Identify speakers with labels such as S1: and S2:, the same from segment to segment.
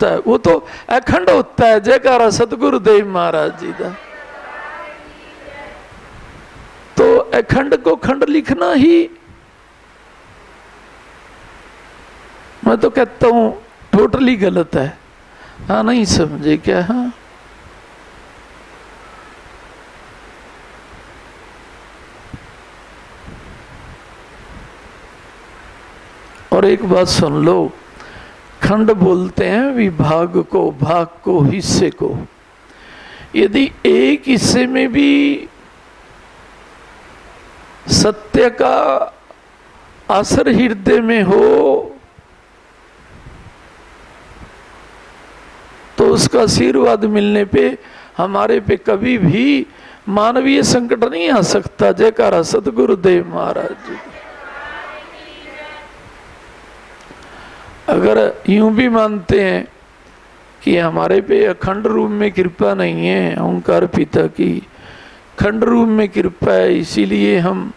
S1: होता है, वो तो अखंड होता है। जयकारा सतगुरुदेव महाराज जी का। तो अखंड को खंड लिखना ही, मैं तो कहता हूं टोटली गलत है। हाँ, नहीं समझे क्या? हाँ, और एक बात सुन लो, खंड बोलते हैं विभाग को, भाग को, हिस्से को। यदि एक हिस्से में भी सत्य का असर हृदय में हो तो उसका आशीर्वाद मिलने पे हमारे पे कभी भी मानवीय संकट नहीं आ सकता। जयकारा सतगुरुदेव महाराज जी। अगर यूं भी मानते हैं कि हमारे पे अखंड रूप में कृपा नहीं है, ओंकार पिता की खंड रूप में कृपा है, इसीलिए हम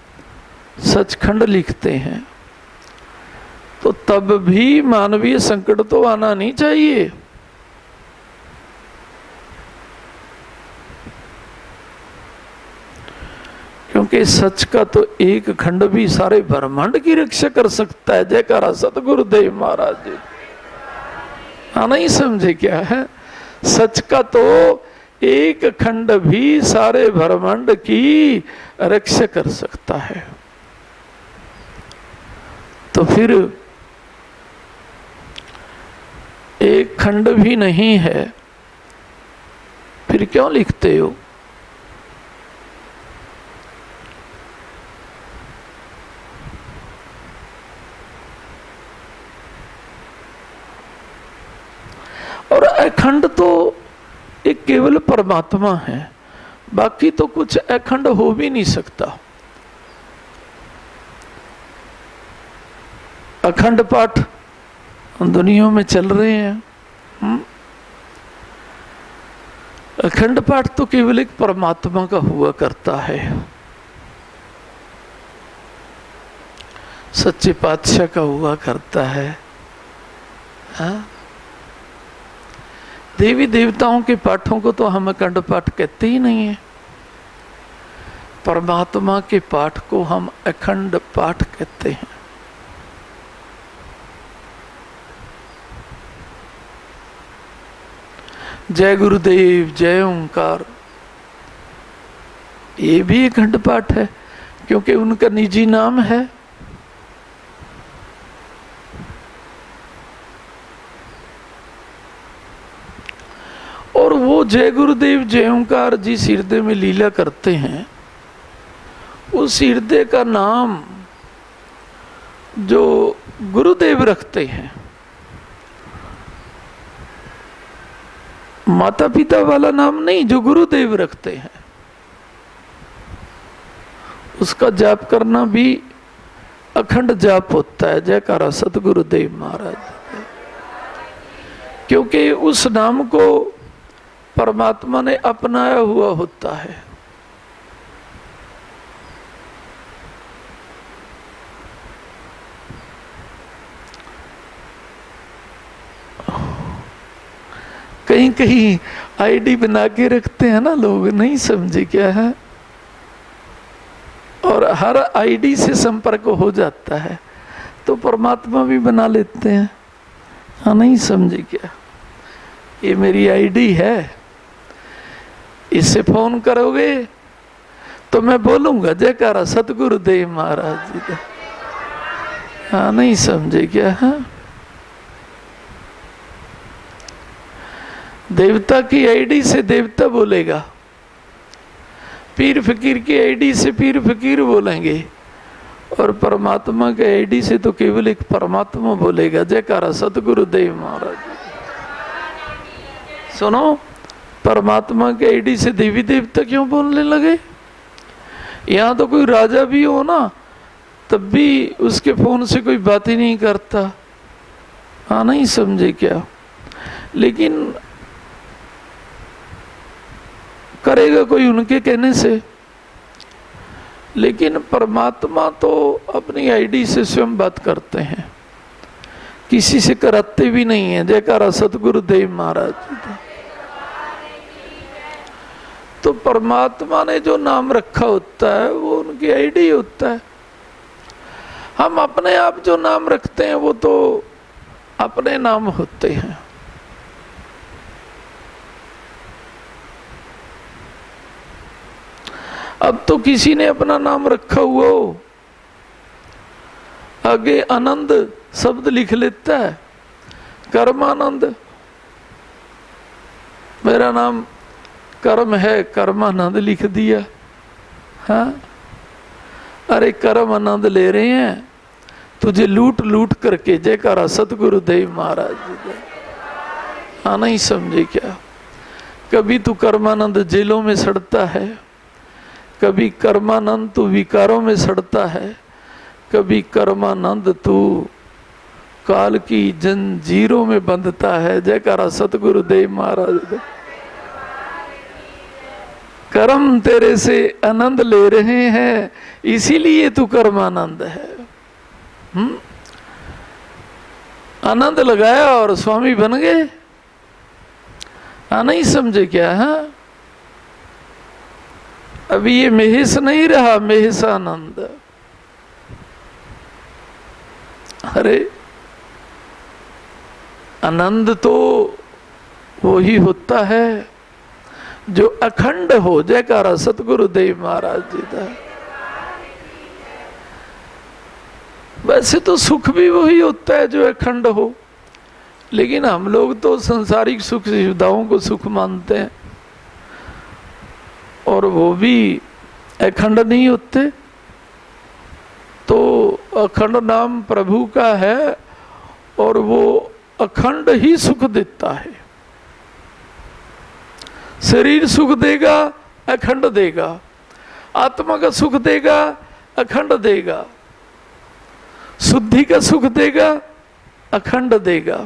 S1: सचखंड लिखते हैं, तो तब भी मानवीय संकट तो आना नहीं चाहिए। क्योंकि सच का तो एक खंड भी सारे ब्रह्मांड की रक्षा कर सकता है। जयकारा सतगुरुदेव महाराज जी। हाँ, नहीं समझे क्या है? सच का तो एक खंड भी सारे ब्रह्मांड की रक्षा कर सकता है। तो फिर एक खंड भी नहीं है, फिर क्यों लिखते हो? और अखंड तो एक केवल परमात्मा है, बाकी तो कुछ अखंड हो भी नहीं सकता। अखंड पाठ दुनिया में चल रहे हैं। अखंड पाठ तो केवल एक परमात्मा का हुआ करता है, सच्चे पातशाह का हुआ करता है। हाँ? देवी देवताओं के पाठों को तो हम अखंड पाठ कहते ही नहीं है। परमात्मा के पाठ को हम अखंड पाठ कहते हैं। जय गुरुदेव, जय ओंकार, ये भी अखंड पाठ है क्योंकि उनका निजी नाम है। और वो जय गुरुदेव जय ओंकार जिस हृदय में लीला करते हैं, उस हृदय का नाम जो गुरुदेव रखते हैं, माता पिता वाला नाम नहीं, जो गुरुदेव रखते हैं, उसका जाप करना भी अखंड जाप होता है। जयकारा सतगुरुदेव महाराज। क्योंकि उस नाम को परमात्मा ने अपनाया हुआ होता है। कहीं कहीं आईडी बना के रखते हैं ना लोग, नहीं समझे क्या है? और हर आईडी से संपर्क हो जाता है, तो परमात्मा भी बना लेते हैं। हाँ, नहीं समझे क्या? ये मेरी आईडी है, इससे फोन करोगे तो मैं बोलूंगा जयकारा सतगुरुदेव महाराज जी का। हाँ, नहीं समझे क्या? हाँ, देवता की आईडी से देवता बोलेगा, पीर फकीर की आईडी से पीर फकीर बोलेंगे, और परमात्मा के आईडी से तो केवल एक परमात्मा बोलेगा। जयकारा सतगुरुदेव महाराज। सुनो, परमात्मा के आईडी से देवी देवता क्यों बोलने लगे? यहाँ तो कोई राजा भी हो ना, तब भी उसके फोन से कोई बात ही नहीं करता। हाँ, नहीं समझे क्या? लेकिन करेगा कोई उनके कहने से। लेकिन परमात्मा तो अपनी आईडी से स्वयं बात करते हैं किसी से कराते भी नहीं है। जयकारा सतगुरुदेव महाराज जी का। तो परमात्मा ने जो नाम रखा होता है वो उनकी आईडी होता है। हम अपने आप जो नाम रखते हैं वो तो अपने नाम होते हैं। अब तो किसी ने अपना नाम रखा हुआ हो, आगे आनंद शब्द लिख लेता है, कर्मानंद। मेरा नाम कर्म है, कर्मानंद लिख दिया। हाँ, अरे कर्म आनंद ले रहे हैं तुझे लूट लूट करके। जयकारा सतगुरुदेव महाराज जी का। हाँ, नहीं समझे क्या? कभी तू कर्मानंद जेलों में सड़ता है, कभी कर्मानंद तू विकारों में सड़ता है, कभी कर्मानंद तू काल की जंजीरों में बंधता है। जयकारा सतगुरुदेव महाराज का। कर्म तेरे से आनंद ले रहे हैं, इसीलिए तू कर्मानंद है। आनंद लगाया और स्वामी बन गए। नहीं समझे क्या? हाँ, अभी ये महेश नहीं रहा, महेश आनंद। अरे आनंद तो वो ही होता है जो अखंड हो। जयकारा सतगुरुदेव महाराज जी का। वैसे तो सुख भी वही होता है जो अखंड हो, लेकिन हम लोग तो संसारिक सुख सुविधाओं को सुख मानते हैं और वो भी अखंड नहीं होते। तो अखंड नाम प्रभु का है और वो अखंड ही सुख देता है। शरीर सुख देगा, अखंड देगा। आत्मा का सुख देगा, अखंड देगा। शुद्धि का सुख देगा, अखंड देगा।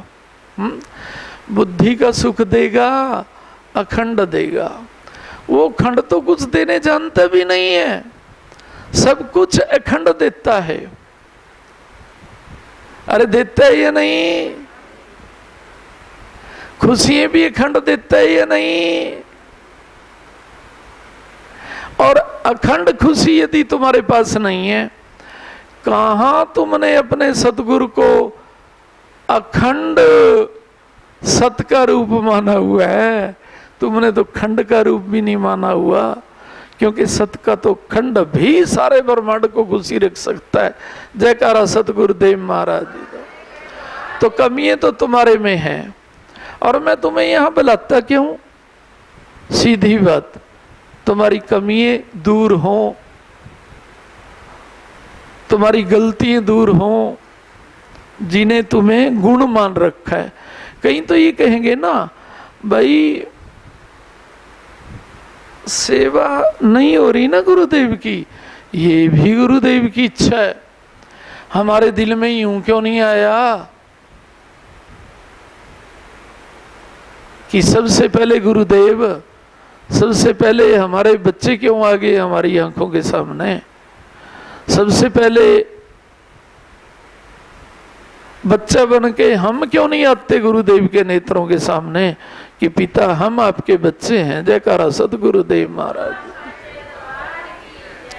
S1: बुद्धि का सुख देगा, अखंड देगा। वो खंड तो कुछ देने जानता भी नहीं है, सब कुछ अखंड देता है। अरे देता है या नहीं? खुशियां भी अखंड देता है या नहीं? और अखंड खुशी यदि तुम्हारे पास नहीं है, कहां तुमने अपने सतगुरु को अखंड सत का रूप माना हुआ है? तुमने तो खंड का रूप भी नहीं माना हुआ, क्योंकि सत का तो खंड भी सारे ब्रह्मांड को खुशी रख सकता है। जयकारा सतगुरुदेव महाराज जी का। तो कमियां तो तुम्हारे में हैं, और मैं तुम्हें यहां बुलाता क्यों? सीधी बात, तुम्हारी कमियां दूर हों, तुम्हारी गलतियां दूर हों, जिन्हें तुम्हें गुण मान रखा है। कहीं तो ये कहेंगे ना, भाई सेवा नहीं हो रही ना गुरुदेव की, ये भी गुरुदेव की इच्छा है। हमारे दिल में यूं क्यों नहीं आया कि सबसे पहले गुरुदेव, सबसे पहले हमारे बच्चे क्यों आ गए हमारी आंखों के सामने? सबसे पहले बच्चा बन के हम क्यों नहीं आते गुरुदेव के नेत्रों के सामने कि पिता हम आपके बच्चे हैं? जयकारा सतगुरुदेव महाराज।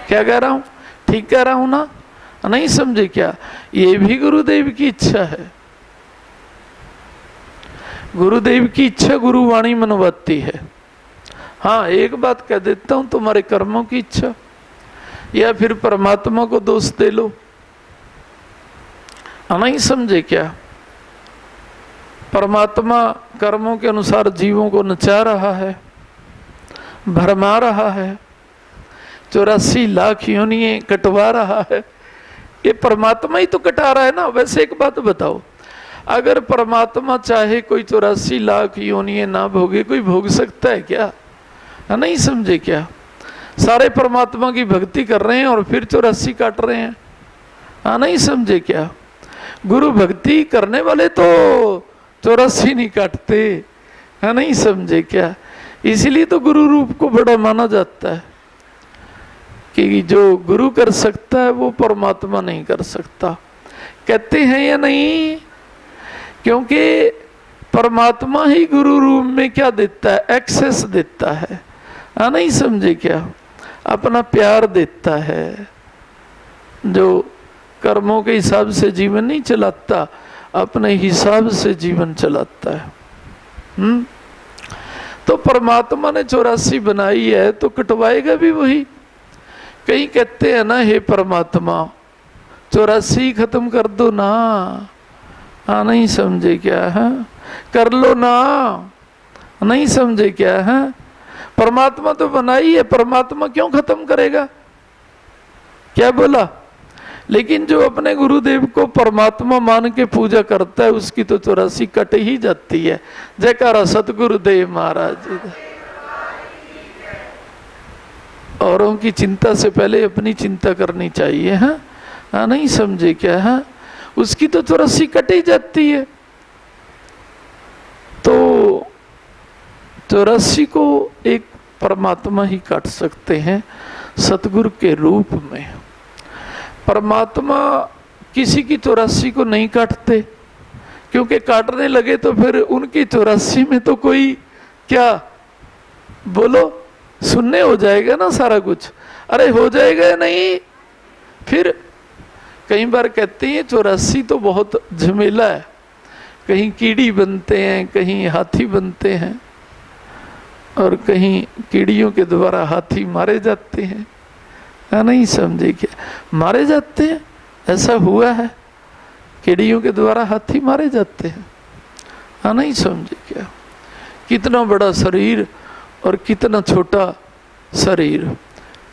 S1: क्या कह रहा हूं? ठीक कह रहा हूं ना? नहीं समझे क्या? ये भी गुरुदेव की इच्छा है। गुरुदेव की इच्छा गुरुवाणी मनवाती है। हाँ, एक बात कह देता हूं, तुम्हारे कर्मों की इच्छा या फिर परमात्मा को दोष दे लो। नहीं समझे क्या? परमात्मा कर्मों के अनुसार जीवों को नचा रहा है, भरमा रहा है, 84 लाख योनियां कटवा रहा है। ये परमात्मा ही तो कटा रहा है ना। वैसे एक बात बताओ, अगर परमात्मा चाहे कोई 84 लाख योनियां ना भोगे, कोई भोग सकता है क्या? नहीं समझे क्या? सारे परमात्मा की भक्ति कर रहे हैं और फिर 84 काट रहे हैं। नहीं समझे क्या? गुरु भक्ति करने वाले तो 84 नहीं काटते। नहीं समझे क्या? इसीलिए तो गुरु रूप को बड़ा माना जाता है कि जो गुरु कर सकता है वो परमात्मा नहीं कर सकता। कहते हैं या नहीं? क्योंकि परमात्मा ही गुरु रूप में क्या देता है, एक्सेस देता है। नहीं समझे क्या, अपना प्यार देता है, जो कर्मों के हिसाब से जीवन नहीं चलाता, अपने हिसाब से जीवन चलाता है। तो परमात्मा ने 84 बनाई है तो कटवाएगा भी वही। कहीं कहते हैं ना, हे परमात्मा 84 खत्म कर दो ना। नहीं समझे क्या है, कर लो ना। नहीं समझे क्या है, परमात्मा तो बनाई है, परमात्मा क्यों खत्म करेगा, क्या बोला। लेकिन जो अपने गुरुदेव को परमात्मा मान के पूजा करता है उसकी तो 84 कट ही जाती है। जयकारा सतगुरुदेव महाराज जी। औरों की चिंता से पहले अपनी चिंता करनी चाहिए। हाँ नहीं समझे क्या है, उसकी तो 84 कट ही जाती है। तो 84 को एक परमात्मा ही काट सकते हैं सतगुरु के रूप में। परमात्मा किसी की 84 को नहीं काटते, क्योंकि काटने लगे तो फिर उनकी 84 में तो कोई क्या बोलो सुनने हो जाएगा ना सारा कुछ। अरे हो जाएगा या नहीं। फिर कई बार कहते हैं 84 तो बहुत झमेला है, कहीं कीड़ी बनते हैं, कहीं हाथी बनते हैं, और कहीं कीड़ियों के द्वारा हाथी मारे जाते हैं। नहीं समझे क्या, मारे जाते हैं, ऐसा हुआ है, कीड़ियों के द्वारा हाथी मारे जाते हैं। नहीं समझे क्या, कितना बड़ा शरीर और कितना छोटा शरीर,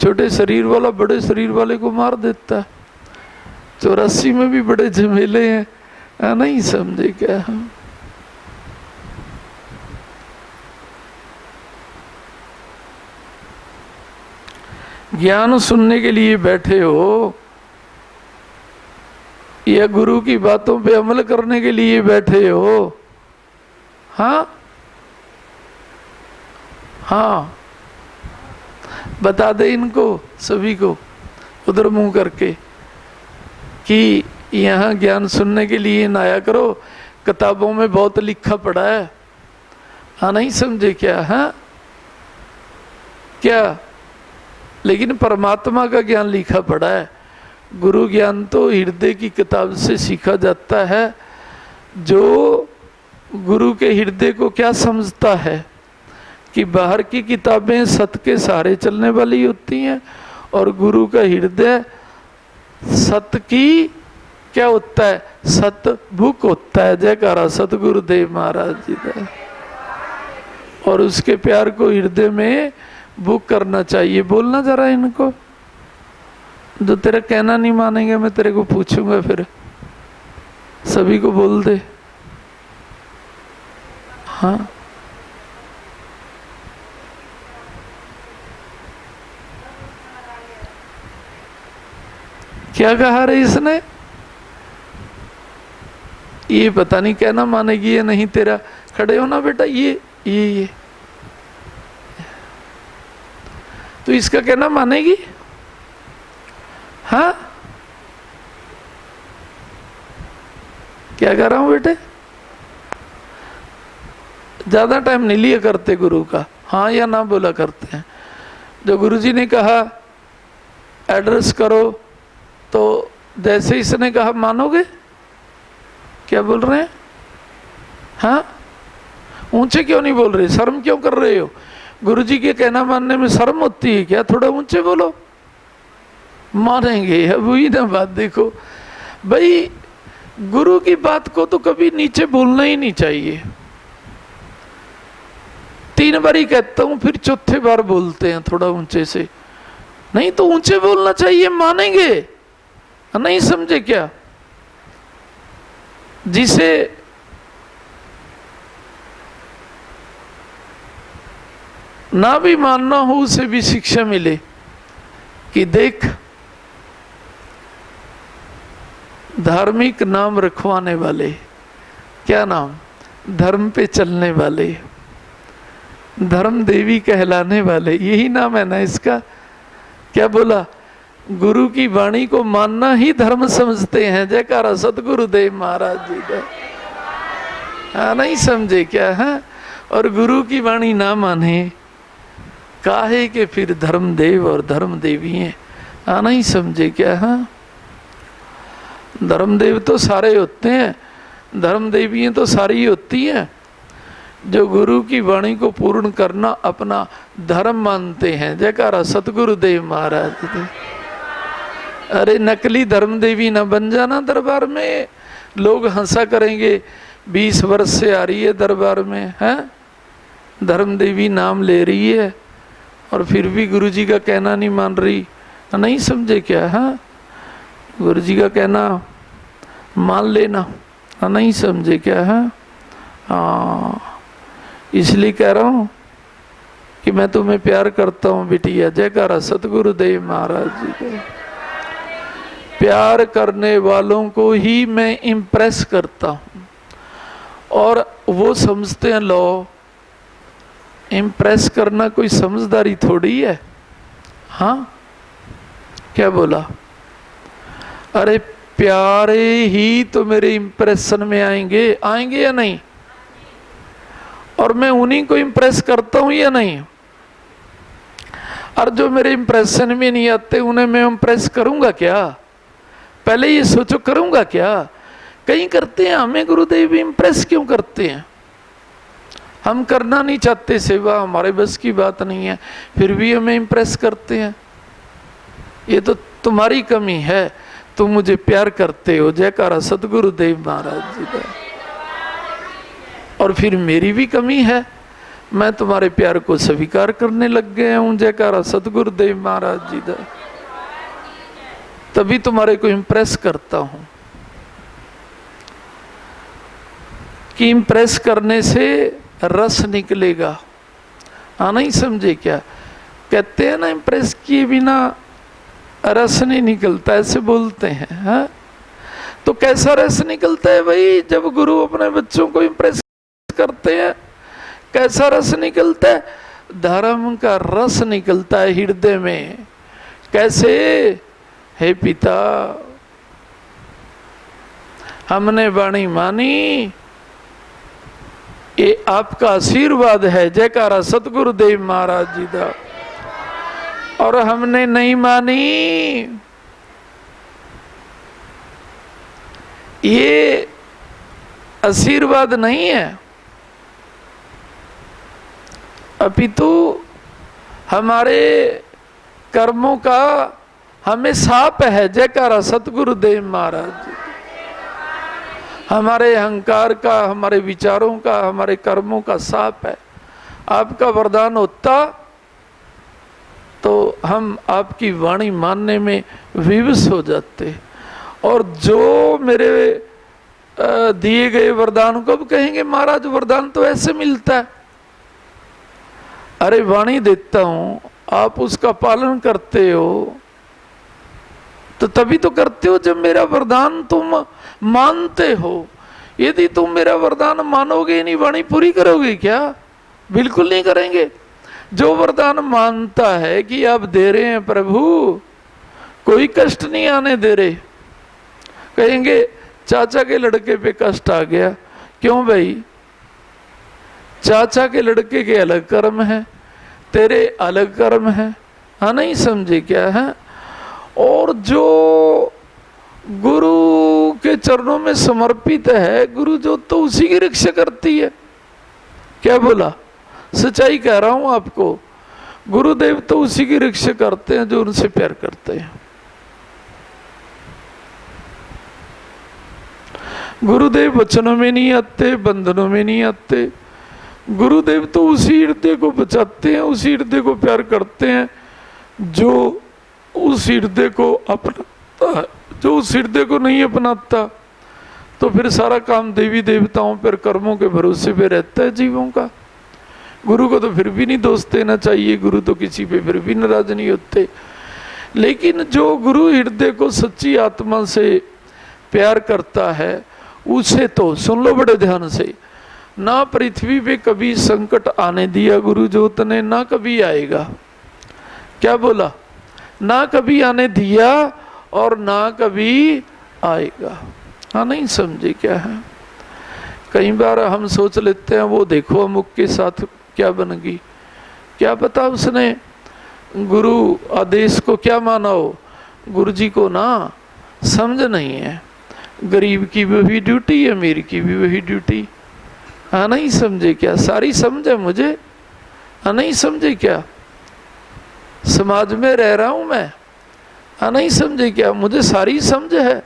S1: छोटे शरीर वाला बड़े शरीर वाले को मार देता है। 84 में भी बड़े झमेले हैं। नहीं समझे क्या। ज्ञान सुनने के लिए बैठे हो या गुरु की बातों पे अमल करने के लिए बैठे हो। हाँ बता दे इनको सभी को उधर मुंह करके कि यहाँ ज्ञान सुनने के लिए ना आया करो, किताबों में बहुत लिखा पड़ा है। नहीं समझे क्या। क्या, लेकिन परमात्मा का ज्ञान लिखा पड़ा है। गुरु ज्ञान तो हृदय की किताब से सीखा जाता है। जो गुरु के हृदय को क्या समझता है कि बाहर की किताबें सत्य के सहारे चलने वाली होती हैं, और गुरु का हृदय सत्य की क्या होता है, सत्य भूख होता है। जयकारा सतगुरुदेव महाराज जी का। और उसके प्यार को हृदय में बुक करना चाहिए। बोलना जरा इनको, जो तेरा कहना नहीं मानेंगे मैं तेरे को पूछूंगा, फिर सभी को बोल दे। हाँ क्या कहा रे इसने, ये पता नहीं कहना मानेगी या नहीं तेरा। खड़े हो ना बेटा, ये तो इसका कहना मानेगी। हाँ क्या कर रहा हूं बेटे, ज्यादा टाइम नहीं लिया करते गुरु का, हाँ या ना बोला करते हैं। जो गुरुजी ने कहा एड्रेस करो, तो जैसे इसने कहा मानोगे। क्या बोल रहे हैं। हाँ ऊंचे क्यों नहीं बोल रहे, शर्म क्यों कर रहे हो। गुरुजी के कहना मानने में शर्म होती है क्या, थोड़ा ऊंचे बोलो। मानेंगे। अब वही ना बात देखो भाई, गुरु की बात को तो कभी नीचे बोलना ही नहीं चाहिए। 3 बार ही कहता हूं, फिर चौथे बार बोलते हैं थोड़ा ऊंचे से। नहीं तो ऊंचे बोलना चाहिए, मानेंगे। नहीं समझे क्या। जिसे ना भी मानना हो उसे भी शिक्षा मिले कि देख, धार्मिक नाम रखवाने वाले, क्या नाम, धर्म पे चलने वाले, धर्म देवी कहलाने वाले, यही नाम है ना इसका। क्या बोला, गुरु की वाणी को मानना ही धर्म समझते हैं। जयकारा सतगुरुदेव महाराज जी का। हाँ नहीं समझे क्या? हाँ, और गुरु की वाणी ना माने काहे के फिर धर्मदेव और धर्म देवी हैं। हाँ नहीं समझे क्या? हाँ, धर्मदेव तो सारे होते हैं, धर्म देवियाँ तो सारी होती हैं जो गुरु की वाणी को पूर्ण करना अपना धर्म मानते हैं। जयकारा सतगुरुदेव महाराज जी। अरे नकली धर्म देवी ना बन जाना दरबार में, लोग हंसा करेंगे 20 वर्ष से आ रही है दरबार में, है धर्म देवी नाम ले रही है और फिर भी गुरु जी का कहना नहीं मान रही। नहीं समझे क्या? हाँ, गुरु जी का कहना मान लेना। नहीं समझे क्या? है हाँ, इसलिए कह रहा हूँ कि मैं तुम्हें प्यार करता हूँ बिटिया। जयकारा सतगुरुदेव महाराज जी का। प्यार करने वालों को ही मैं इम्प्रेस करता हूँ और वो समझते हैं लो इम्प्रेस करना कोई समझदारी थोड़ी है। हाँ, क्या बोला? अरे प्यारे ही तो मेरे इम्प्रेशन में आएंगे, आएंगे या नहीं? और मैं उन्हीं को इम्प्रेस करता हूं या नहीं? और जो मेरे इम्प्रेशन में नहीं आते उन्हें मैं इम्प्रेस करूंगा क्या? पहले ये सोचो, करूंगा क्या? कहीं करते हैं, हमें गुरुदेव इम्प्रेस क्यों करते हैं? हम करना नहीं चाहते सेवा, हमारे बस की बात नहीं है, फिर भी हमें इम्प्रेस करते हैं। ये तो तुम्हारी कमी है, तुम मुझे प्यार करते हो। जयकारा सतगुरुदेव महाराज जी का। और फिर मेरी भी कमी है, मैं तुम्हारे प्यार को स्वीकार करने लग गया हूं। जयकारा सतगुरुदेव महाराज जी का। तभी तुम्हारे को इम्प्रेस करता हूं कि इम्प्रेस करने से रस निकलेगा। हाँ नहीं समझे क्या? कहते हैं ना इम्प्रेस किए बिना रस नहीं निकलता, ऐसे बोलते हैं। हाँ, तो कैसा रस निकलता है भाई जब गुरु अपने बच्चों को इम्प्रेस करते हैं? कैसा रस निकलता है? धर्म का रस निकलता है हृदय में। कैसे? हे पिता, हमने वाणी मानी, ये आपका आशीर्वाद है। जयकारा सतगुरुदेव महाराज जी का। और हमने नहीं मानी, ये आशीर्वाद नहीं है, अपितु हमारे कर्मों का हमें साप है। जयकारा सतगुरुदेव महाराज जी। हमारे अहंकार का, हमारे विचारों का, हमारे कर्मों का साप है। आपका वरदान होता तो हम आपकी वाणी मानने में विवश हो जाते और जो मेरे दिए गए वरदान को अब कहेंगे महाराज वरदान तो ऐसे मिलता है। अरे वाणी देता हूं, आप उसका पालन करते हो तो तभी तो करते हो जब मेरा वरदान तुम मानते हो। यदि तुम मेरा वरदान मानोगे नहीं, वाणी पूरी करोगे क्या? बिल्कुल नहीं करेंगे। जो वरदान मानता है कि आप दे रहे हैं प्रभु, कोई कष्ट नहीं आने दे रहे, कहेंगे चाचा के लड़के पे कष्ट आ गया। क्यों भाई? चाचा के लड़के के अलग कर्म है, तेरे अलग कर्म है। हाँ नहीं समझे क्या? है और जो गुरु के चरणों में समर्पित है, गुरु जो तो उसी की रक्षा करती है। क्या बोला? सच्चाई कह रहा हूं आपको, गुरुदेव तो उसी की रक्षा करते हैं जो उनसे प्यार करते हैं। गुरुदेव वचनों में नहीं आते, बंधनों में नहीं आते। गुरुदेव तो उसी हृदय को बचाते हैं, उसी हृदय को प्यार करते हैं जो उस हृदय को अपनाता है। जो उस हृदय को नहीं अपनाता तो फिर सारा काम देवी देवताओं पर, कर्मों के भरोसे पे रहता है जीवों का। गुरु को तो फिर भी नहीं दोष देना चाहिए, गुरु तो किसी पे फिर भी नाराज नहीं होते। लेकिन जो गुरु हृदय को सच्ची आत्मा से प्यार करता है, उसे तो सुन लो बड़े ध्यान से, ना पृथ्वी पे कभी संकट आने दिया गुरु जोत ने, ना कभी आएगा। क्या बोला? ना कभी आने दिया और ना कभी आएगा। हाँ नहीं समझे क्या है? कई बार हम सोच लेते हैं वो देखो अमुक के साथ क्या बन गई, क्या पता उसने गुरु आदेश को क्या माना हो। गुरु जी को ना समझ नहीं है, गरीब की भी वही ड्यूटी है, अमीर की भी वही ड्यूटी। हाँ नहीं समझे क्या, सारी समझ है मुझे। हाँ नहीं समझे क्या, समाज में रह रहा हूं मैं। हाँ नहीं समझे क्या, मुझे सारी समझ है।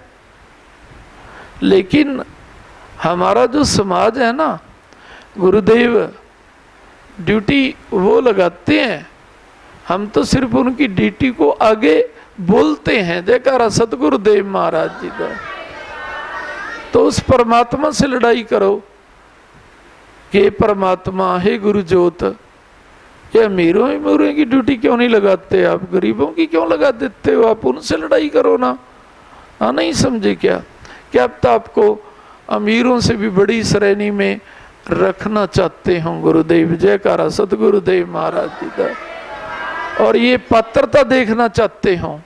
S1: लेकिन हमारा जो समाज है ना, गुरुदेव ड्यूटी वो लगाते हैं, हम तो सिर्फ उनकी ड्यूटी को आगे बोलते हैं। जयकारा सतगुरुदेव महाराज जी का। तो उस परमात्मा से लड़ाई करो कि परमात्मा हे गुरु ज्योत, ये अमीरों की ड्यूटी क्यों नहीं लगाते आप, गरीबों की क्यों लगा देते हो, आप उनसे लड़ाई करो ना। हाँ नहीं समझे क्या, क्या अब तो आपको अमीरों से भी बड़ी श्रेणी में रखना चाहते हो गुरुदेव। जयकारा सतगुरुदेव महाराज जी का। और ये पात्रता देखना चाहते हो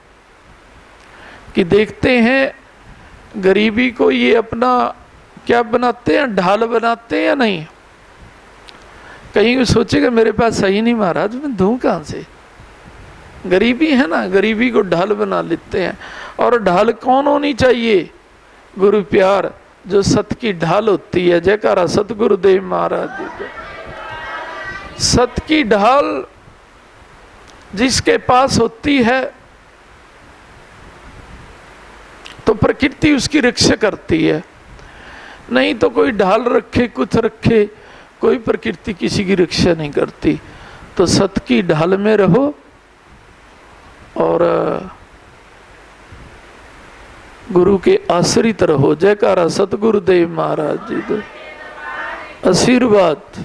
S1: कि देखते हैं गरीबी को ये अपना क्या बनाते हैं, ढाल बनाते हैं या नहीं। कहीं सोचेगा मेरे पास सही नहीं महाराज, मैं दूं कहां से। गरीबी है ना, गरीबी को ढाल बना लेते हैं। और ढाल कौन होनी चाहिए, गुरु प्यार, जो सत की ढाल होती है। जयकारा सतगुरुदेव महाराज जी को। सत की ढाल जिसके पास होती है तो प्रकृति उसकी रक्षा करती है। नहीं तो कोई ढाल रखे कुछ रखे, कोई प्रकृति किसी की रक्षा नहीं करती। तो सत की ढाल में रहो और गुरु के आश्रित रहो। जयकारा सतगुरुदेव महाराज जी को। आशीर्वाद।